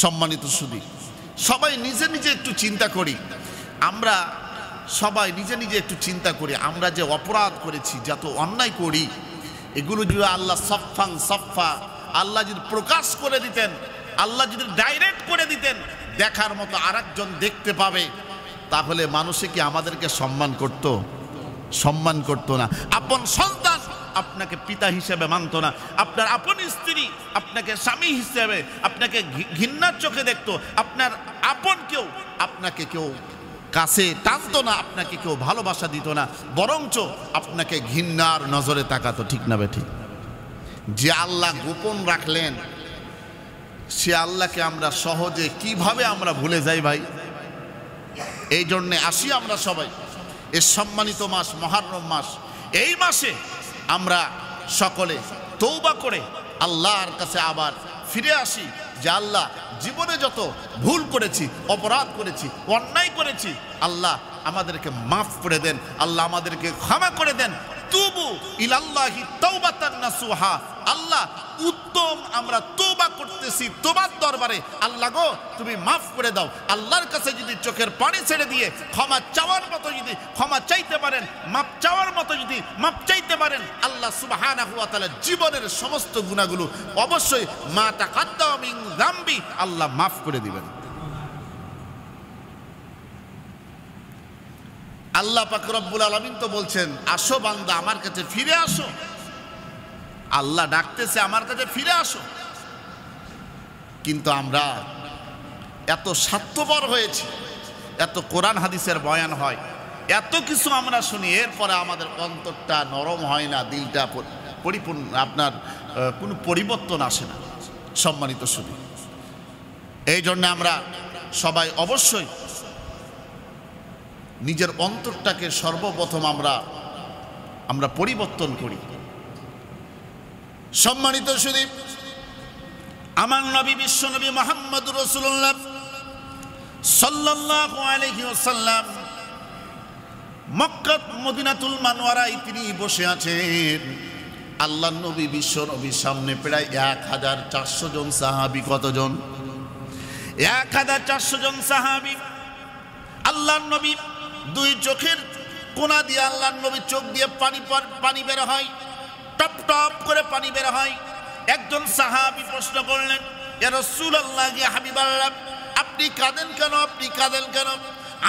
সম্মানিত সুধী, সবাই নিজে নিজে একটু চিন্তা করি, আমরা সবাই নিজে নিজে একটু চিন্তা করি, আমরা যে অপরাধ করেছি, যত অন্যায় করি, এগুলো যদি আল্লাহ সফাং সফা, আল্লাহ যদি প্রকাশ করে দিতেন, আল্লাহ যদি ডাইরেক্ট করে দিতেন, দেখার মতো আরেকজন দেখতে পাবে, তাহলে মানুষে কি আমাদেরকে সম্মান করত? সম্মান করতো না। আপন সন্তান আপনাকে পিতা হিসেবে মানত না, আপনার আপন স্ত্রী আপনাকে স্বামী হিসেবে, আপনাকে ঘৃণার চোখে দেখতো, আপনার আপন কেউ আপনাকে কেউ কাছে টানতো না, আপনাকে কেউ ভালোবাসা দিত না, বরঞ্চ আপনাকে ঘৃণার নজরে তাকাতো। ঠিক না বেঠিক? যে আল্লাহ গোপন রাখলেন, সে আল্লাহকে আমরা সহজে কিভাবে আমরা ভুলে যাই ভাই? এই জন্যে আসি আমরা সবাই এই সম্মানিত মাস মুহররম মাস, এই মাসে আমরা সকলে তওবা করে আল্লাহর কাছে আবার ফিরে আসি যে আল্লাহ, জীবনে যত ভুল করেছি, অপরাধ করেছি, অন্যায় করেছি, আল্লাহ আমাদেরকে মাফ করে দেন, আল্লাহ আমাদেরকে ক্ষমা করে দেন। তুবু ইলাল্লাহি তাওবাতান নাসুহা, আল্লাহ উত্তম আমরা তওবা করতেছি তোমার দরবারে, আল্লাহ গো তুমি মাফ করে দাও। আল্লাহর কাছে যদি চোখের পানি ছেড়ে দিয়ে ক্ষমা চাওয়ার মতো যদি ক্ষমা চাইতে পারেন, মাফ চাওয়ার মতো যদি মাফ চাইতে পারেন, আল্লাহ সুবহানাহু ওয়া তাআলা জীবনের সমস্ত গুনাহগুলো অবশ্যই মা তাকাদ্দামা মিন যামবি আল্লাহ মাফ করে দিবেন। আল্লাহ পাক রব্বুল আলামিন তো বলছেন, আসো বান্দা আমার কাছে ফিরে আসো। আল্লাহ ডাকতেছে আমার কাছে ফিরে আসো, কিন্তু আমরা এত স্বার্থপর হয়েছি, এত কোরআন হাদিসের বয়ান হয়, এত কিছু আমরা শুনি, এরপরে আমাদের অন্তরটা নরম হয় না, দিলটা পরিপূর্ণ, আপনার কোনো পরিবর্তন আসে না। সম্মানিত সুধী, এই জন্য আমরা সবাই অবশ্যই নিজের অন্তরটাকে সর্বপ্রথম আমরা পরিবর্তন করি। সম্মানিত সুধী, আমার নবী বিশ্ব নবী মুহাম্মদুর রাসূলুল্লাহ সাল্লাল্লাহু আলাইহি ওয়াসাল্লাম মক্কা মদিনাতুল মুনাওয়ারায় তিনি বসে আছেন। আল্লাহর নবী বিশ্ব নবীর সামনে প্রায় 1400 জন সাহাবী। কতজন? 1400 জন সাহাবী। আল্লাহর নবী দুই চোখের কোনা দিয়ে আল্লাহর নবীর চোখ দিয়ে পানি বের হয়, টপ টপ করে পানি বের হয়। একজন সাহাবী প্রশ্ন করলেন, ইয়া রাসূলুল্লাহ, ইয়া হাবিবাল্লাহ, আপনি কাঁদেন কেন? আপনি কাঁদেন কেন?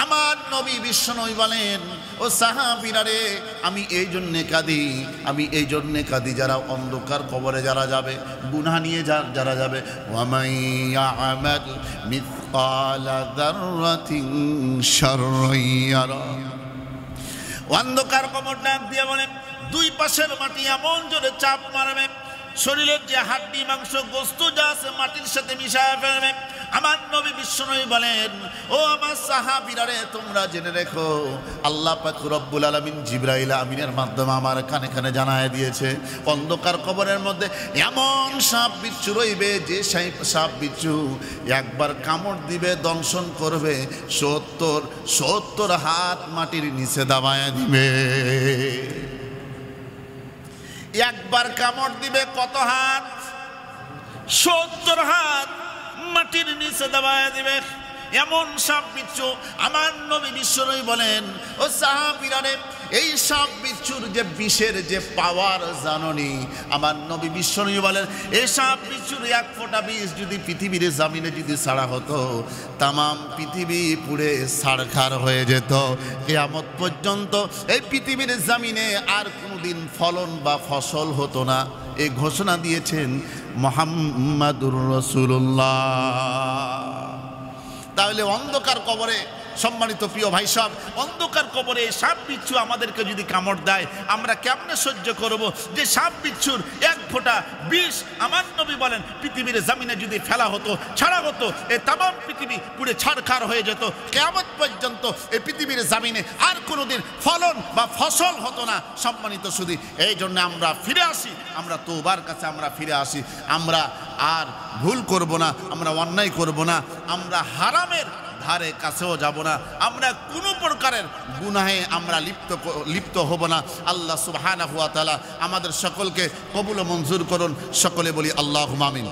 আমার নবী বিশ্বনবী বলেন, ও সাহাবীরা রে, আমি এই জন্যে কাঁদি, আমি এই জন্যে কাঁদি, যারা অন্ধকার কবরে যারা যাবে, গুনাহ নিয়ে যারা যাবে, ওয়ামাই ইয়ামাল মিসকালা যাররাতিন শাররান ইয়ারা। অন্ধকার কবর ডাক দিয়ে বলেন, দুই পাশের মাটি এমন জোরে চাপ মারবে, শরীরের যে হাড্ডি মাংস গোস্ত যা আছে মাটির সাথে মিশায় ফেলবে। আমার নবী বিশ্বনবী বলেন, ও আমার সাহাবীরা রে, তোমরা জেনে রেখো, আল্লাহ পাক রব্বুল আলামিন জিবরাইল আমিনের মাধ্যমে আমার কানে কানে জানায় দিয়েছে, অন্ধকার কবরের মধ্যে এমন সাপ বিচ্ছু রইবে, যে সাপ বিচ্ছু একবার কামড় দিবে, দংশন করবে, 70 হাত মাটির নিচে দাবায় দিবে। একবার কামড় দিবে কত হাত? 70 হাত মাটির নিচে দাবায় দিবে। এমন সাপ বিচ্ছু। আমার নবী বিশ্বনবী বলেন, ও সাহাবীরা রে, এই সাপ বিচ্ছুর যে বিষের যে পাওয়ার জাননি। আমার নবী বিশ্বনবী বলেন, এই সাপ বিচ্ছুর এক ফোঁটা বিষ যদি পৃথিবীর জমিনে যদি ছাড়া হতো, তামাম পৃথিবী পুড়ে ছারখার হয়ে যেত। কিয়ামত পর্যন্ত এই পৃথিবীর জমিনে আর কোনোদিন ফলন বা ফসল হতো না। এই ঘোষণা দিয়েছেন মুহাম্মাদুর রাসূলুল্লাহ। তাহলে অন্ধকার কবরে, সম্মানিত প্রিয় ভাই সাহেব, অন্ধকার কবরে সাপ বিচ্ছু আমাদেরকে যদি কামড় দেয়, আমরা কেমনে সহ্য করব? যে সাপ বিচ্ছুর এক ফোঁটা বিষ আমার নবী বলেন পৃথিবীর জমিনে যদি ফেলা হতো, ছাড়া হতো, এই তামাম পৃথিবী পুরো ছারখার হয়ে যেত। কিয়ামত পর্যন্ত এই পৃথিবীর জমিনে আর কোনোদিন ফলন বা ফসল হতো না। সম্মানিত সুধী, এই জন্য আমরা ফিরে আসি, আমরা তওবার কাছে আমরা ফিরে আসি। আমরা আর ভুল করব না, আমরা অন্যায় করব না, আমরা হারামের ধারে কাছেও যাব না, আমরা কোনো প্রকারের গুনাহে আমরা লিপ্ত হব না। আল্লাহ সুবহানাহু ওয়া তাআলা আমাদের সকলকে কবুল ও মঞ্জুর করুন। সকলে বলি আল্লাহুম্মা আমিন।